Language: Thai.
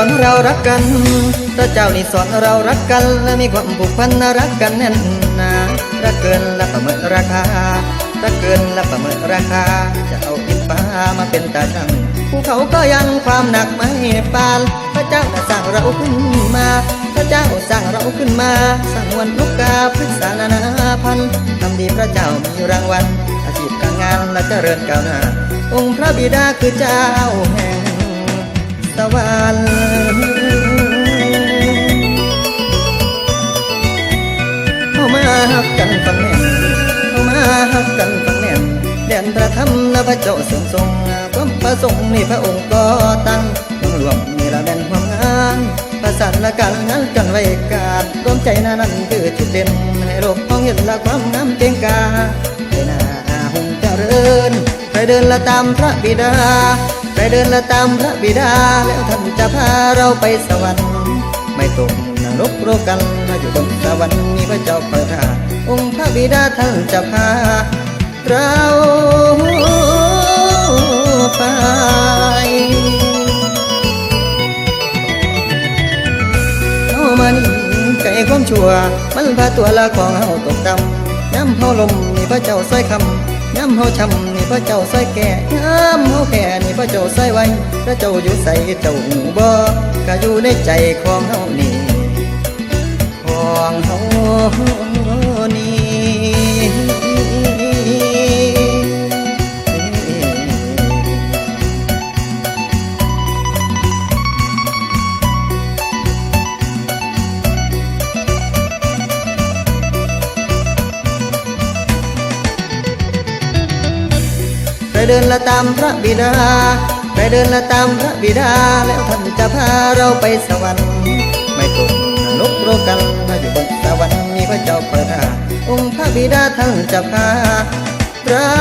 อนเรารักกันพระเจ้านี่สอนเรารักกันและมีความผูกพันรักกันแน่นหนารักเกินและประเมินราคารักเกินและประเมินราคาจะเอาอิฐฟ้ามาเป็นตาช่างภูเขาก็ยังความหนักไม่ปานพระเจ้าสร้างเราขึ้นมาพระเจ้าสร้างเราขึ้นมาสร้างวันลูกกาพฤกษานานาพันธุ์ทำดีพระเจ้ามีรางวัลอาชีพการงานและเจริญก้าวหน้าองค์พระบิดาคือเจ้าแห่งสวรรค์เข้ามาหักกันฟังแน่นเข้ามาหักกันฟังแน่นแดนพระธรรมและพระเจ้าทรงทรงความประสงค์นี่พระองค์ก็ตั้งต้องรวมนี่ละแม่นความงานประสานละกันงานกันไว้การรวมใจนั้นคือจุดเด่นให้โลกมองเห็นละความงามเก่งกาให้หน้าหงเจริญไปเดินละตามพระบิดาไปเดินละตามพระบิดาแล้วท่านจะพาเราไปสวรรค์ไม่ตกนรกโรกันอยู่บนสวรรค์มีพระเจ้าคอยท่าองค์พระบิดาท่านจะพาเราไปเข้ามานี่ไก่ความชั่วมันพาตัวละของเฮาตกต่ำย้ำเฮาลมนี่พระเจ้าซอยคำย้ำเฮาช้ำนี่พระเจ้าซอยแก่ย้ำเฮาแก่นี่พระเจ้าซอยไว้พระเจ้าอยู่ใส่เจ้าหูบ่ก็อยู่ในใจของเฮานี่ของเฮานี่ไปเดินละตามพระบิดาไปเดินละตามพระบิดาแล้วท่านจะพาเราไปสวรรค์ไม่ตกนรกโรกันอยู่บนสวรรค์มีพระเจ้าคอยท่าองค์พระบิดาท่านจะพาเรา